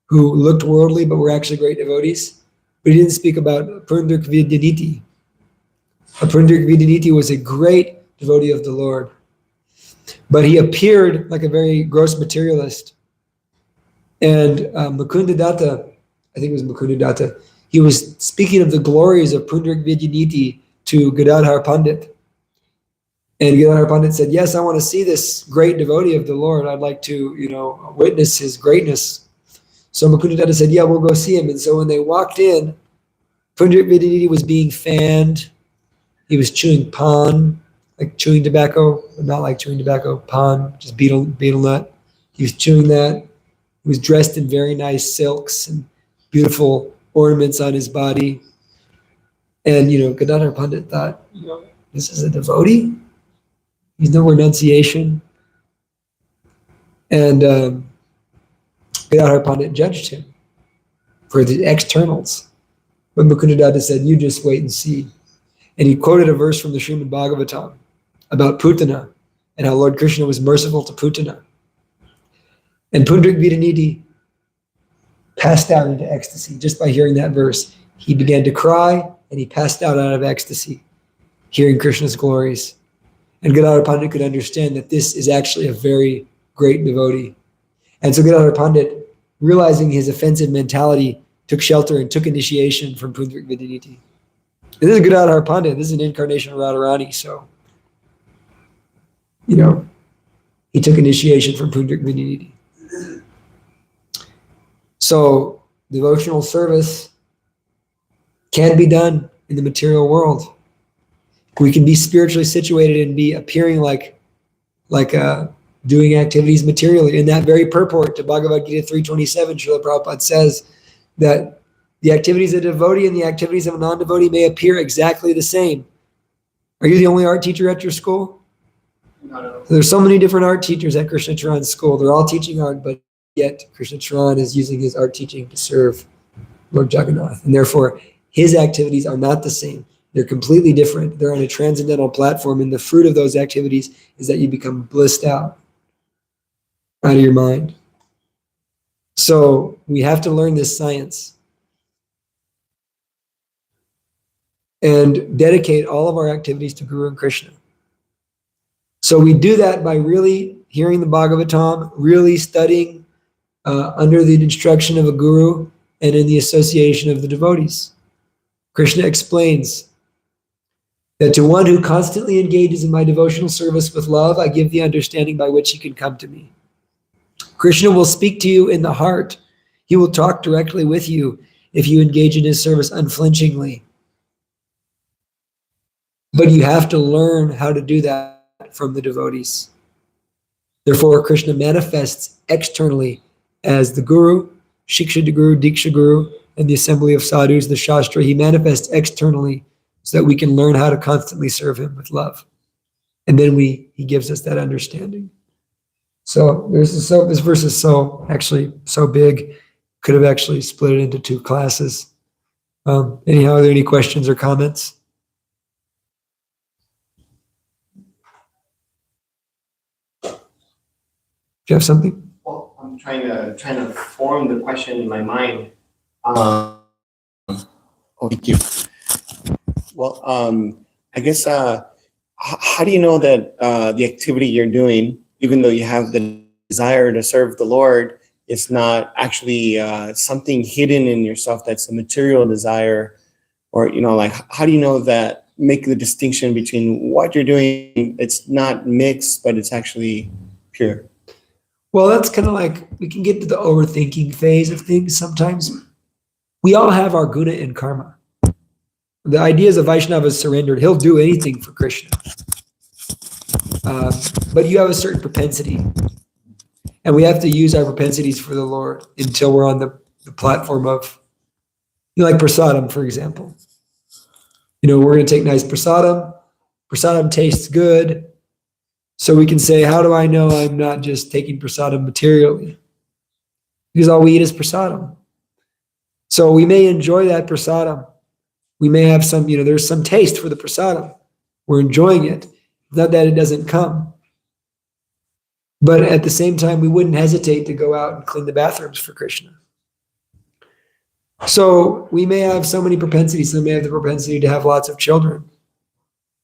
who looked worldly but were actually great devotees. But he didn't speak about Pundrik Vidyaniti. Pundrik Vidyaniti was a great devotee of the Lord. But he appeared like a very gross materialist. And Mukunda Datta, I think it was Mukunda Datta, he was speaking of the glories of Pundrik Vidyaniti to Gadadhar Pandit. And Gadadhar Pandit said, yes, I want to see this great devotee of the Lord. I'd like to, witness his greatness. So Mukunda Datta said, yeah, we'll go see him. And so when they walked in, Pundrik Vidyaniti was being fanned. He was chewing pan, like chewing tobacco, but not like chewing tobacco, pan, just betel nut. He was chewing that. He was dressed in very nice silks and beautiful ornaments on his body. And, Gadadhar Pandit thought, this is a devotee? He's no renunciation. And Gadadhar Pandit judged him for the externals. But Mukunda Datta said, you just wait and see. And he quoted a verse from the Srimad Bhagavatam about Putana and how Lord Krishna was merciful to Putana. And Pundrik Vidyaniti passed out into ecstasy just by hearing that verse. He began to cry and he passed out of ecstasy, hearing Krishna's glories. And Gadadhar Pandit could understand that this is actually a very great devotee. And so Gadadhar Pandit, realizing his offensive mentality, took shelter and took initiation from Pundrik Vidyaniti. And this is Gadadhar Pandit. This is an incarnation of Radharani. So, he took initiation from Pundrik Vidyaniti. So, devotional service can be done in the material world. We can be spiritually situated and be appearing like doing activities materially. In that very purport to Bhagavad Gita 3:27, Srila Prabhupada says that the activities of a devotee and the activities of a non-devotee may appear exactly the same. Are you the only art teacher at your school? No. There's so many different art teachers at Krishna Charan's school. They're all teaching art, but yet Krishna Charan is using his art teaching to serve Lord Jagannath. And therefore, his activities are not the same. They're completely different. They're on a transcendental platform, and the fruit of those activities is that you become blissed out of your mind. So we have to learn this science and dedicate all of our activities to Guru and Krishna. So we do that by really hearing the Bhagavatam, really studying under the instruction of a guru and in the association of the devotees. Krishna explains that to one who constantly engages in my devotional service with love, I give the understanding by which he can come to me. Krishna will speak to you in the heart. He will talk directly with you if you engage in his service unflinchingly. But you have to learn how to do that from the devotees. Therefore, Krishna manifests externally as the Guru, Shiksha Guru, Diksha Guru, and the assembly of sadhus, the Shastra. He manifests externally so that we can learn how to constantly serve him with love. And then he gives us that understanding. So this verse is so big, could have actually split it into two classes. Anyhow, are there any questions or comments? Do you have something? Well, I'm trying to form the question in my mind. Thank you. Well, I guess how do you know that the activity you're doing, even though you have the desire to serve the Lord, it's not actually something hidden in yourself that's a material desire, or like how do you know that? Make the distinction between what you're doing. It's not mixed, but it's actually pure. Well, that's kind of like we can get to the overthinking phase of things sometimes. We all have our guna and karma. The idea is a Vaishnava is surrendered. He'll do anything for Krishna. But you have a certain propensity. And we have to use our propensities for the Lord until we're on the platform of, like prasadam, for example. We're going to take nice prasadam. Prasadam tastes good. So we can say, how do I know I'm not just taking prasadam materially? Because all we eat is prasadam. So we may enjoy that prasadam. We may have some, there's some taste for the prasadam. We're enjoying it. Not that it doesn't come. But at the same time, we wouldn't hesitate to go out and clean the bathrooms for Krishna. So we may have so many propensities. Some may have the propensity to have lots of children.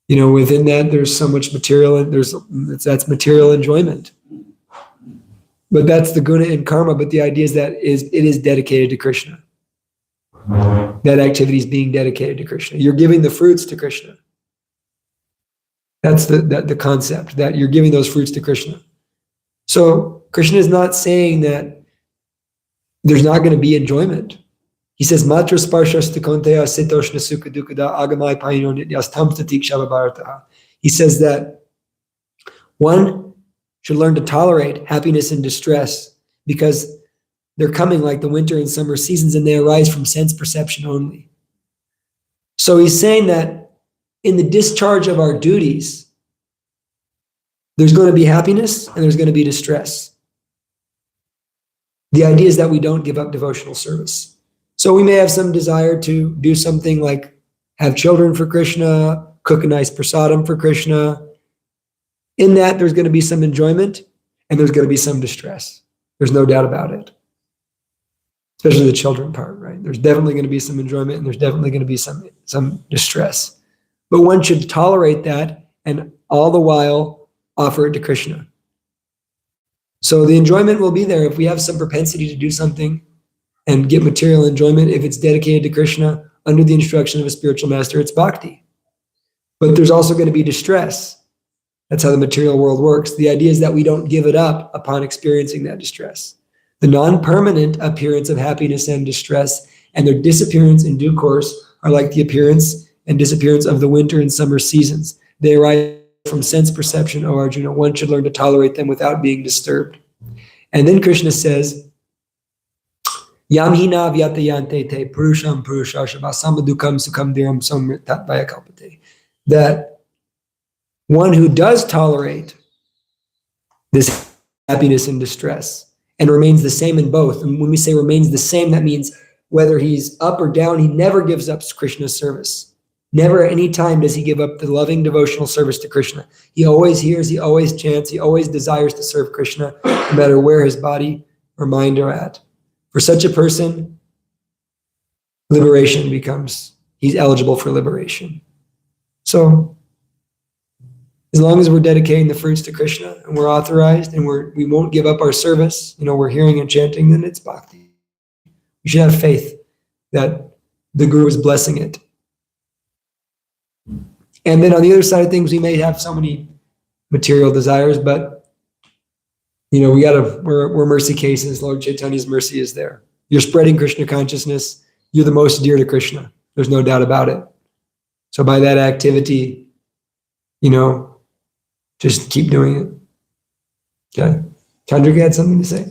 Within that, there's so much material, and that's material enjoyment. But that's the guna and karma. But the idea is that it is dedicated to Krishna. That activity is being dedicated to Krishna. You're giving the fruits to Krishna. That's the concept, that you're giving those fruits to Krishna. So Krishna is not saying that there's not going to be enjoyment. He says, Matra sparshas tikonteya sitoshna sukha dukkada agamai paino nityastam tatik shababharataha. He says that one should learn to tolerate happiness and distress because they're coming like the winter and summer seasons, and they arise from sense perception only. So he's saying that in the discharge of our duties, there's going to be happiness and there's going to be distress. The idea is that we don't give up devotional service. So we may have some desire to do something like have children for Krishna, cook a nice prasadam for Krishna. In that, there's going to be some enjoyment and there's going to be some distress. There's no doubt about it. Especially the children part, right? There's definitely going to be some enjoyment and there's definitely going to be some distress. But one should tolerate that and all the while offer it to Krishna. So the enjoyment will be there if we have some propensity to do something and get material enjoyment. If it's dedicated to Krishna under the instruction of a spiritual master, it's bhakti. But there's also going to be distress. That's how the material world works. The idea is that we don't give it up upon experiencing that distress. The non-permanent appearance of happiness and distress and their disappearance in due course are like the appearance and disappearance of the winter and summer seasons. They arise from sense perception, O Arjuna. One should learn to tolerate them without being disturbed. And then Krishna says, Yam hina vyatayante te purusham purushashava samadukam sukham dhiram samritat vayakalpate. That one who does tolerate this happiness and distress and remains the same in both. And when we say remains the same, that means whether he's up or down, he never gives up Krishna's service. Never at any time does he give up the loving devotional service to Krishna. He always hears, he always chants, he always desires to serve Krishna, no matter where his body or mind are at. For such a person, liberation becomes, he's eligible for liberation. So, as long as we're dedicating the fruits to Krishna and we're authorized and we won't give up our service, we're hearing and chanting, then it's bhakti. We should have faith that the Guru is blessing it. And then on the other side of things, we may have so many material desires, but we're mercy cases. Lord Chaitanya's mercy is there. You're spreading Krishna consciousness. You're the most dear to Krishna. There's no doubt about it. So by that activity, just keep doing it. Okay. Chandrika had something to say.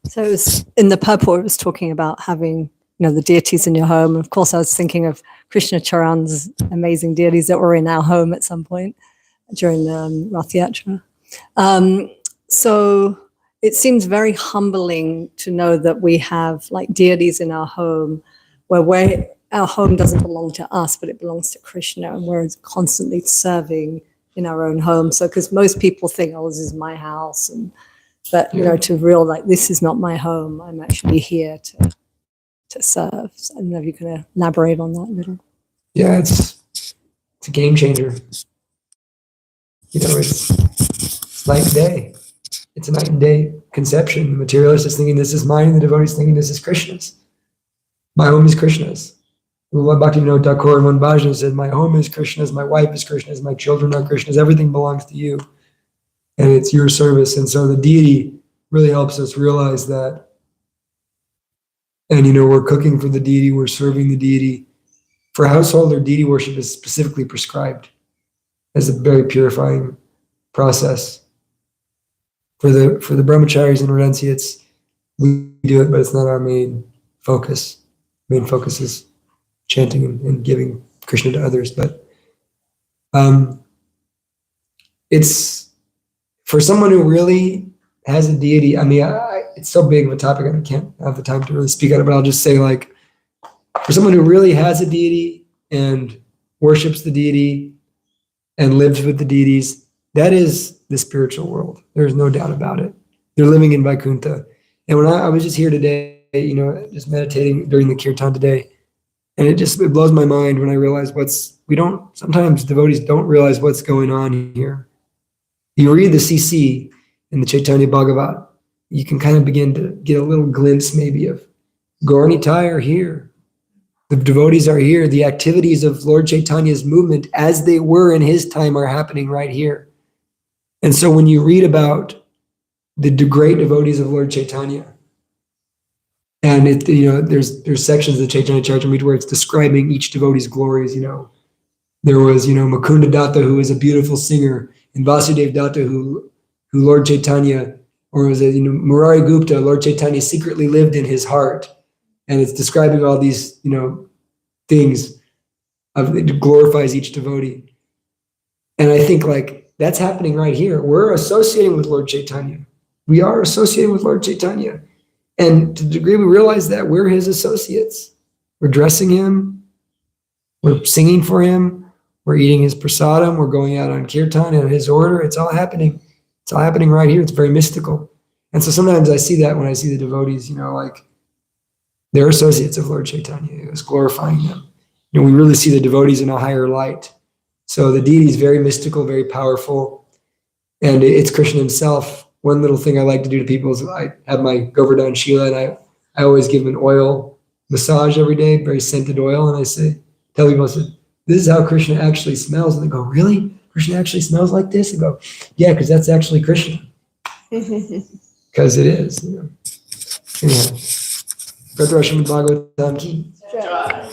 So it was in the purport, it was talking about having the deities in your home. Of course, I was thinking of Krishna Charan's amazing deities that were in our home at some point during the Rath Yatra. So it seems very humbling to know that we have like deities in our home where our home doesn't belong to us, but it belongs to Krishna, and we're constantly serving in our own home. So because most people think, oh, this is my house, but to realize this is not my home. I'm actually here to serve. So I don't know if you can elaborate on that a little. Yeah, it's a game changer. It's night and day. It's a night and day conception. The materialist is thinking this is mine, and the devotee is thinking this is Krishna's. My home is Krishna's. Bhaktivinoda Thakur in one bhajan said, my home is Krishna's, my wife is Krishna's, my children are Krishna's, everything belongs to you. And it's your service. And so the deity really helps us realize that. And, we're cooking for the deity, we're serving the deity. For householder, deity worship is specifically prescribed as a very purifying process. For the brahmacharis and renunciates, we do it, but it's not our main focus. Main focus is chanting and giving Krishna to others. But it's for someone who really has a deity. It's so big of a topic, and I can't have the time to really speak on it, but I'll just say, for someone who really has a deity and worships the deity and lives with the deities, that is the spiritual world. There's no doubt about it. They're living in Vaikuntha. And when I was just here today, just meditating during the kirtan today, and it blows my mind when I realize sometimes devotees don't realize what's going on here. You read the CC in the Chaitanya Bhagavat, you can kind of begin to get a little glimpse maybe of Gauranitai are here. The devotees are here. The activities of Lord Chaitanya's movement as they were in his time are happening right here. And so when you read about the great devotees of Lord Chaitanya, and there's sections of the Chaitanya Charitamrita where it's describing each devotee's glories. There was Mukunda Datta, who is a beautiful singer, and Vasudev Datta, who Lord Chaitanya, or was it Murari Gupta, Lord Chaitanya secretly lived in his heart, and it's describing all these things it glorifies each devotee. And I think that's happening right here. We're associating with Lord Chaitanya. We are associating with Lord Chaitanya. And to the degree we realize that, we're his associates. We're dressing him. We're singing for him. We're eating his prasadam. We're going out on kirtan in his order. It's all happening. It's all happening right here. It's very mystical. And so sometimes I see that when I see the devotees, they're associates of Lord Chaitanya. It's glorifying them. We really see the devotees in a higher light. So the deity is very mystical, very powerful. And it's Krishna himself. One little thing I like to do to people is I have my Govardhan Shila, and I always give them an oil massage every day, very scented oil. And tell people, this is how Krishna actually smells. And they go, really? Krishna actually smells like this? And go, yeah, because that's actually Krishna. Because it is. Anyhow. Srimad Bhagavatam ki. Jai.